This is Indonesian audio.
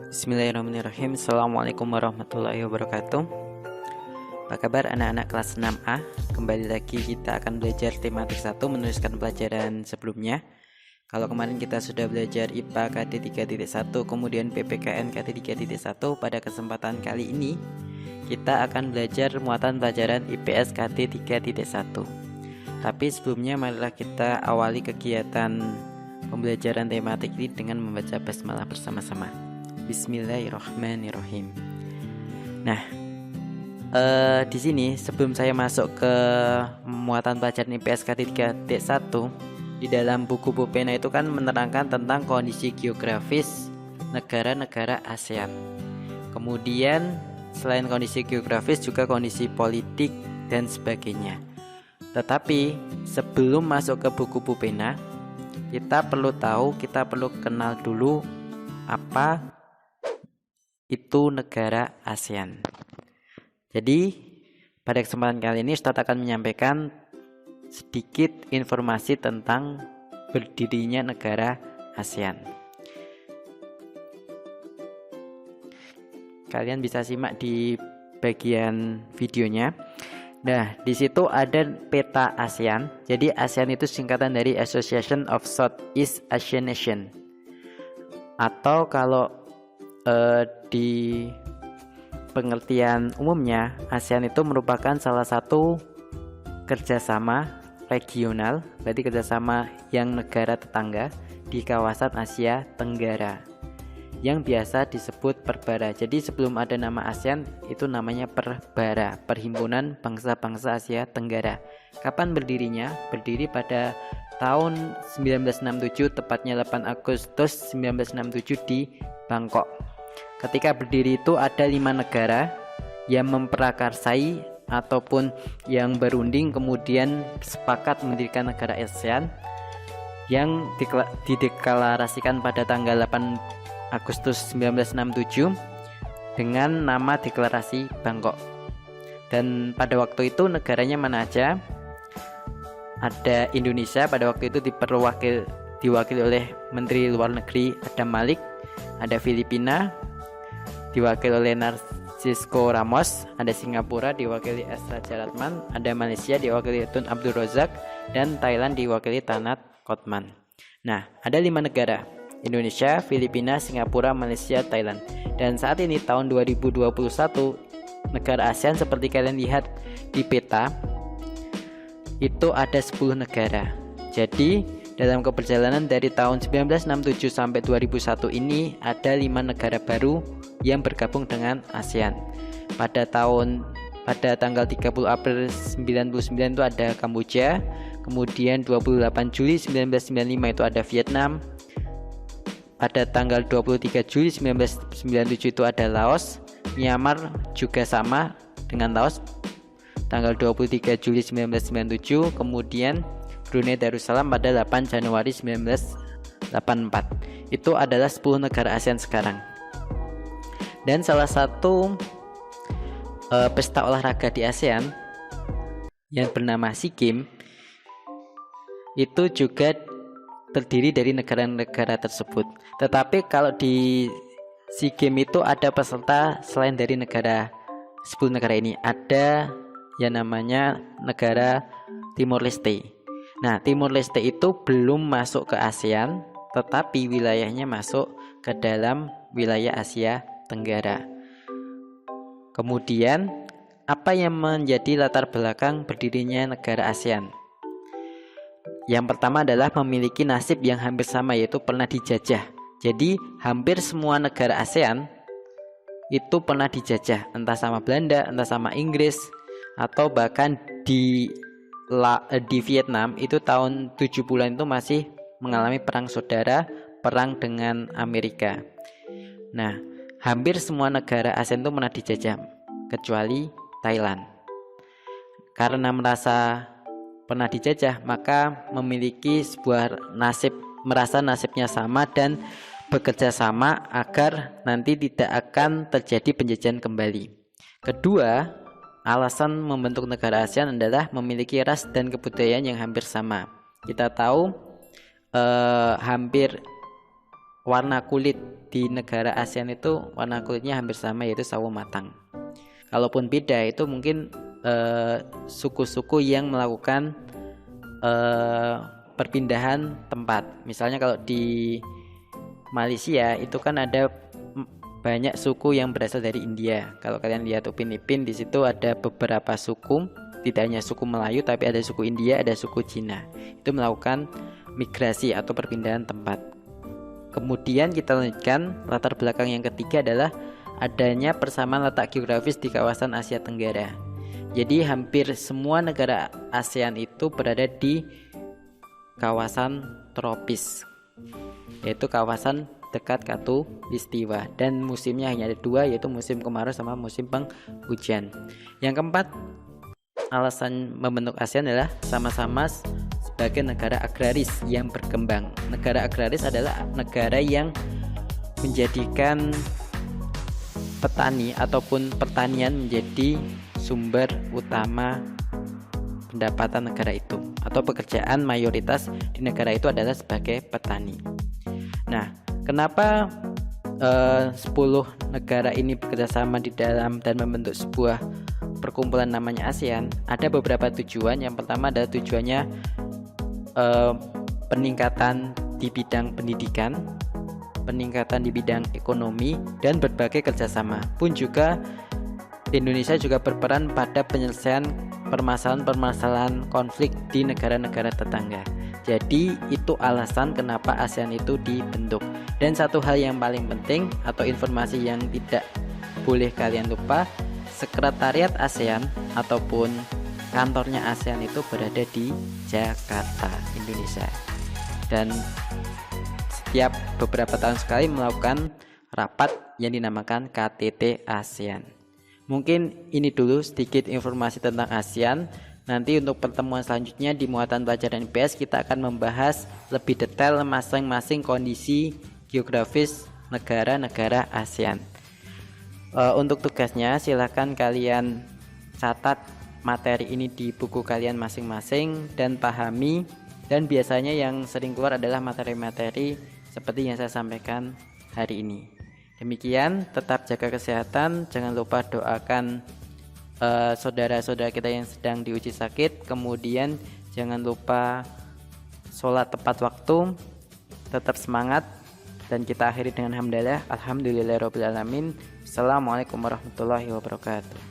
Bismillahirrahmanirrahim. Assalamualaikum warahmatullahi wabarakatuh. Apa kabar anak-anak kelas 6A? Kembali lagi kita akan belajar tematik 1 meneruskan pelajaran sebelumnya. Kalau kemarin kita sudah belajar IPA KD 3.1 kemudian PPKN KD 3.1, pada kesempatan kali ini kita akan belajar muatan pelajaran IPS KD 3.1. Tapi sebelumnya marilah kita awali kegiatan pembelajaran tematik ini dengan membaca basmalah bersama-sama. Bismillahirrahmanirrahim. Nah, di sini sebelum saya masuk ke muatan pelajaran IPS KD 3.1, di dalam buku Pupena itu kan menerangkan tentang kondisi geografis negara-negara ASEAN. Kemudian selain kondisi geografis juga kondisi politik dan sebagainya. Tetapi sebelum masuk ke buku Pupena, kita perlu kenal dulu apa itu negara ASEAN. Jadi pada kesempatan kali ini Ustadz akan menyampaikan sedikit informasi tentang berdirinya negara ASEAN. Kalian bisa simak di bagian videonya. Nah, di situ ada peta ASEAN. Jadi ASEAN itu singkatan dari Association of Southeast Asian Nations. Atau kalau di pengertian umumnya, ASEAN itu merupakan salah satu kerjasama regional, berarti kerjasama yang negara tetangga di kawasan Asia Tenggara yang biasa disebut Perbara. Jadi sebelum ada nama ASEAN itu namanya Perbara, Perhimpunan Bangsa-Bangsa Asia Tenggara. Kapan berdirinya? Berdiri pada tahun 1967, tepatnya 8 Agustus 1967 di Bangkok. Ketika berdiri itu ada 5 negara yang memprakarsai ataupun yang berunding kemudian sepakat mendirikan negara ASEAN yang dideklarasikan pada tanggal 8 Agustus 1967 dengan nama deklarasi Bangkok. Dan pada waktu itu negaranya mana aja? Ada Indonesia, pada waktu itu diwakili oleh Menteri Luar Negeri Adam Malik. Ada Filipina diwakili oleh Narcisco Ramos, ada Singapura diwakili S. Raja Ratman, ada Malaysia diwakili Tun Abdul Razak, dan Thailand diwakili Tanat Kotman. Nah, ada 5 negara: Indonesia, Filipina, Singapura, Malaysia, Thailand. Dan saat ini tahun 2021, negara ASEAN seperti kalian lihat di peta itu ada 10 negara. Jadi dalam keperjalanan dari tahun 1967 sampai 2001 ini ada 5 negara baru yang bergabung dengan ASEAN. Pada tanggal 30 April 1999 itu ada Kamboja, kemudian 28 Juli 1995 itu ada Vietnam. Pada tanggal 23 Juli 1997 itu ada Laos, Myanmar juga sama dengan Laos. Tanggal 23 Juli 1997, kemudian Brunei Darussalam pada 8 Januari 1984. Itu adalah 10 negara ASEAN sekarang. Dan salah satu pesta olahraga di ASEAN yang bernama SEA Games itu juga terdiri dari negara-negara tersebut. Tetapi kalau di SEA Games itu ada peserta selain dari 10 negara ini. Ada yang namanya negara Timor Leste. Nah, Timor Leste itu belum masuk ke ASEAN, tetapi wilayahnya masuk ke dalam wilayah Asia Tenggara. Kemudian, apa yang menjadi latar belakang berdirinya negara ASEAN? Yang pertama adalah memiliki nasib yang hampir sama, yaitu pernah dijajah. Jadi, hampir semua negara ASEAN itu pernah dijajah, entah sama Belanda, entah sama Inggris, atau bahkan di Vietnam itu tahun 70-an itu masih mengalami perang saudara, perang dengan Amerika. Nah, hampir semua negara ASEAN itu pernah dijajah kecuali Thailand. Karena merasa pernah dijajah, maka memiliki sebuah merasa nasibnya sama dan bekerja sama agar nanti tidak akan terjadi penjajahan kembali. Kedua, alasan membentuk negara ASEAN adalah memiliki ras dan kebudayaan yang hampir sama. Kita tahu hampir warna kulit di negara ASEAN itu warna kulitnya hampir sama, yaitu sawo matang. Kalaupun beda itu mungkin suku-suku yang melakukan perpindahan tempat. Misalnya kalau di Malaysia itu kan ada banyak suku yang berasal dari India. Kalau kalian lihat Upin Ipin, di situ ada beberapa suku, tidak hanya suku Melayu tapi ada suku India, ada suku Cina. Itu melakukan migrasi atau perpindahan tempat. Kemudian kita lanjutkan, latar belakang yang ketiga adalah adanya persamaan letak geografis di kawasan Asia Tenggara. Jadi hampir semua negara ASEAN itu berada di kawasan tropis, yaitu kawasan dekat Khatulistiwa, dan musimnya hanya ada dua, yaitu musim kemarau sama musim penghujan. Yang keempat, alasan membentuk ASEAN adalah sama-sama sebagai negara agraris yang berkembang. Negara agraris adalah negara yang menjadikan petani ataupun pertanian menjadi sumber utama pendapatan negara itu, atau pekerjaan mayoritas di negara itu adalah sebagai petani. Nah, kenapa 10 negara ini bekerjasama di dalam dan membentuk sebuah perkumpulan namanya ASEAN? Ada beberapa tujuan. Yang pertama adalah tujuannya peningkatan di bidang pendidikan, peningkatan di bidang ekonomi, dan berbagai kerjasama. Pun juga Indonesia juga berperan pada penyelesaian permasalahan-permasalahan konflik di negara-negara tetangga. Jadi itu alasan kenapa ASEAN itu dibentuk. Dan satu hal yang paling penting atau informasi yang tidak boleh kalian lupa, sekretariat ASEAN ataupun kantornya ASEAN itu berada di Jakarta, Indonesia. Dan setiap beberapa tahun sekali melakukan rapat yang dinamakan KTT ASEAN. Mungkin ini dulu sedikit informasi tentang ASEAN. Nanti untuk pertemuan selanjutnya di muatan pelajaran IPS kita akan membahas lebih detail masing-masing kondisi geografis negara-negara ASEAN. Untuk tugasnya silahkan kalian catat materi ini di buku kalian masing-masing dan pahami. Dan biasanya yang sering keluar adalah materi-materi seperti yang saya sampaikan hari ini. Demikian, tetap jaga kesehatan, jangan lupa doakan saudara-saudara kita yang sedang diuji sakit. Kemudian jangan lupa sholat tepat waktu, tetap semangat, dan kita akhiri dengan hamdalah. Alhamdulillahirabbil alamin. Assalamualaikum warahmatullahi wabarakatuh.